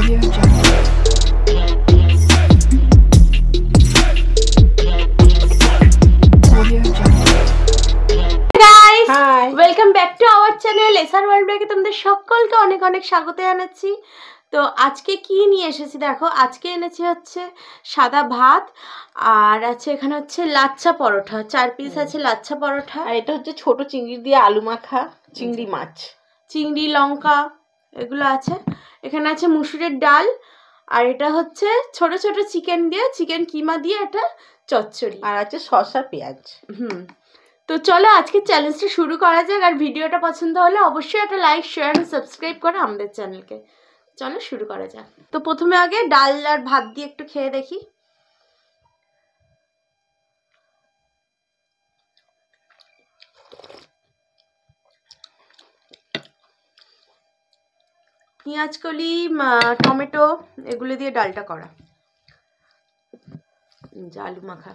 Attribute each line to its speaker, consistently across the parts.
Speaker 1: Audio Jungle. Audio Jungle.
Speaker 2: Guys
Speaker 3: hi
Speaker 2: welcome back to our channel SR world ব্লগে তোমাদের সকলকে অনেক অনেক স্বাগত জানাচ্ছি। তো আজকে কি নিয়ে এসেছি দেখো, আজকে এনেছি হচ্ছে সাদা ভাত, আর আছে এখানে হচ্ছে লাচ্ছা পরোটা, 4 পিস আছে লাচ্ছা পরোটা,
Speaker 3: আর এটা হচ্ছে ছোট চিংড়ি দিয়ে আলু মাখা চিংড়ি মাছ।
Speaker 2: চিংড়ি লঙ্কা এগুলো আছে। এখানে আছে মুসুরের ডাল, আর এটা হচ্ছে ছোট ছোট চিকেন দিয়ে, চিকেন কিমা দিয়ে এটা চচ্চড়ি,
Speaker 3: আর আছে শসা পেঁয়াজ।
Speaker 2: তো চলো আজকে চ্যালেঞ্জটা শুরু করা যাক। আর ভিডিওটা পছন্দ হলে অবশ্যই একটা লাইক শেয়ার আর সাবস্ক্রাইব করে আমাদের চ্যানেলকে। চলো শুরু করা যাক। তো প্রথমে আগে ডাল আর ভাত দিয়ে একটু খেয়ে দেখি। পেঁয়াজ কলি টমেটো এগুলো দিয়ে ডালটা করা, আলু মাখা।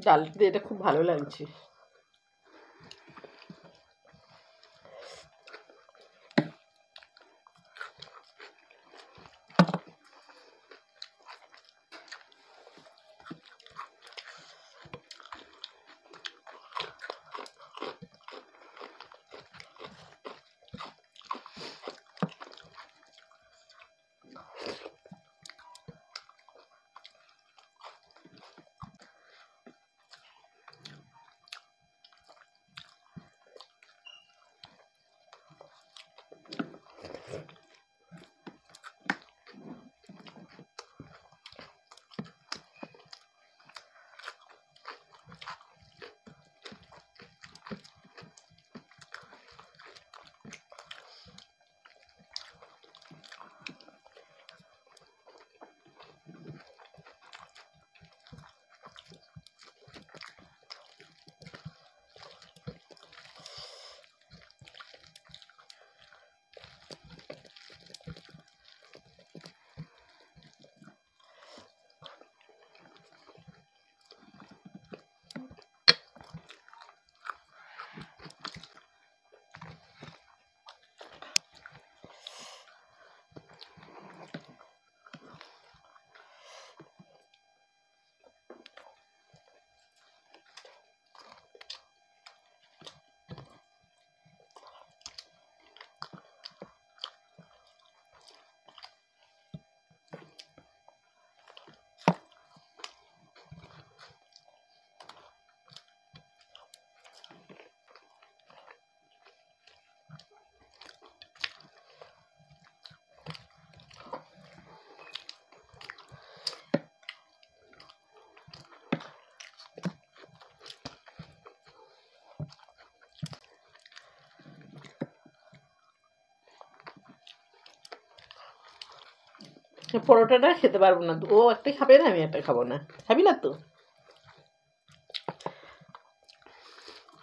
Speaker 3: ডাল দিয়ে এটা খুব ভালো লাগছে। পরোটাটা খেতে পারবো না, ও একটা খাবে না, আমি একটা খাবো না। খাবি না তো?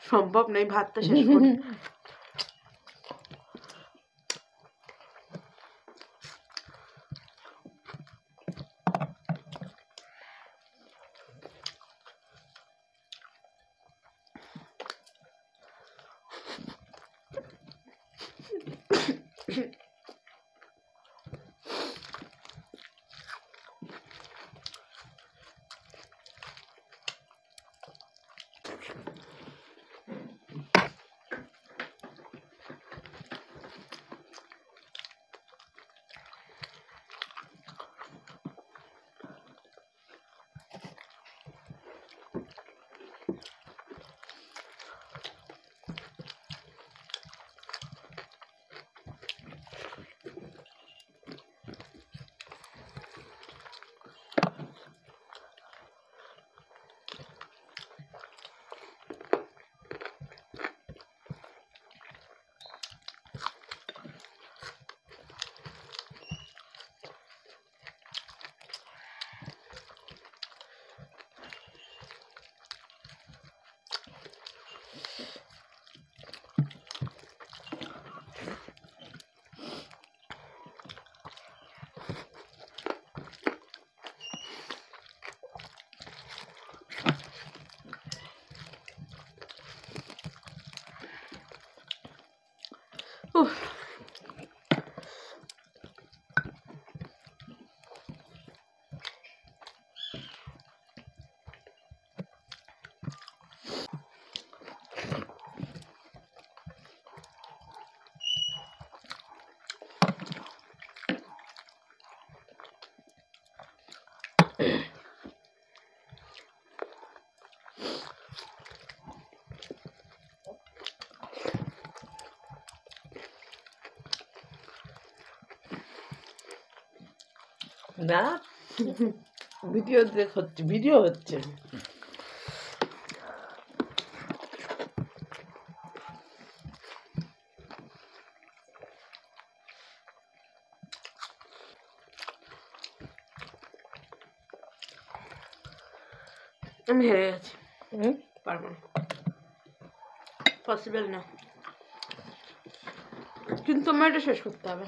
Speaker 2: সম্ভব নয়, ভাতটা শেষ করি। উফ,
Speaker 3: না ভিডিও হচ্ছে, ভিডিও হচ্ছে।
Speaker 2: আমি হেরে গেছি,
Speaker 3: হুম?
Speaker 2: পারবো না, পসিবল না, কিন্তু আমার এটা শেষ করতে হবে।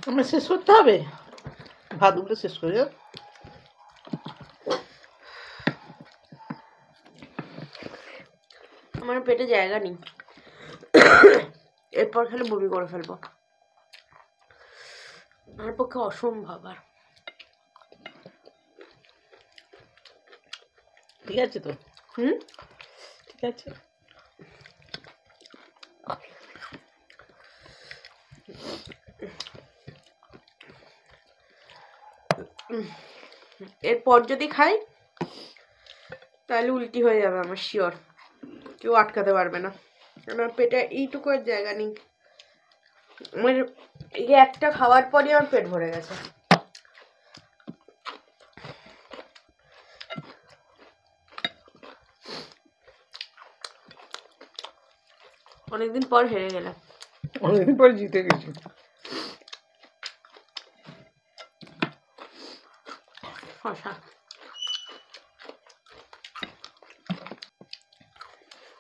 Speaker 3: আমরা শেষ করতে হবে, ভাতগুলো শেষ করে যাও।
Speaker 2: আমার পেটে জায়গা নেই, এরপর খেলে বমি করে ফেলবো, আমার পক্ষে অসম্ভব। আর
Speaker 3: ঠিক আছে তো? ঠিক আছে।
Speaker 2: এরপর যদি খাই তাহলে উল্টি হয়ে যাবে আমার, শিওর, কেউ আটকাতে পারবে না। আমার পেটে এইটুকু আর জায়গা নেই, আমার এই একটা খাওয়ার পরই আমার পেট ভরে গেছে। অনেকদিন পর হেরে গেলাম,
Speaker 3: অনেকদিন পরে জিতে গেছি।
Speaker 2: শশা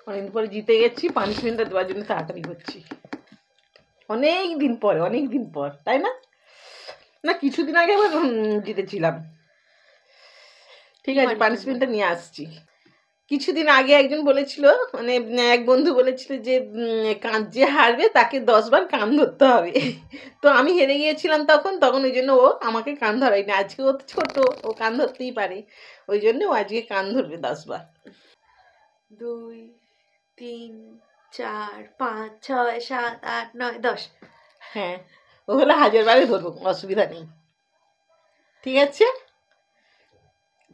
Speaker 3: অনেকদিন পরে জিতে গেছি, পানিশমেন্টটা দেওয়ার জন্য তাড়াতাড়ি করছি। অনেক দিন পর, তাই না? না কিছুদিন আগে আবার জিতেছিলাম। ঠিক আছে, পানিশমেন্টটা নিয়ে আসছি। কিছুদিন আগে একজন বলেছিল, মানে এক বন্ধু বলেছিল যে যে হারবে তাকে 10 বার কান ধরতে হবে। তো আমি হেরে গিয়েছিলাম তখন ওই জন্য ও আমাকে কান ধরায়নি। আজকে ও তো ছোট, ও কান ধরতেই পারে, ওই জন্য ও আজকে কান ধরবে 10 বার।
Speaker 2: 2 3 4 5 6 7 8 9 10।
Speaker 3: হ্যাঁ, ও হলে 1000 বারে ধরবো, অসুবিধা নেই। ঠিক আছে,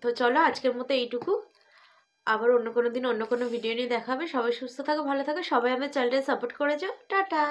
Speaker 2: তো চলো আজকের মতো এইটুকু, আবার অন্য কোনো দিন অন্য কোনো ভিডিও নিয়ে দেখা হবে। সবাই সুস্থ থাকো, ভালো থাকো, সবাই আমার চ্যানেলটা সাপোর্ট করে যাও। টাটা।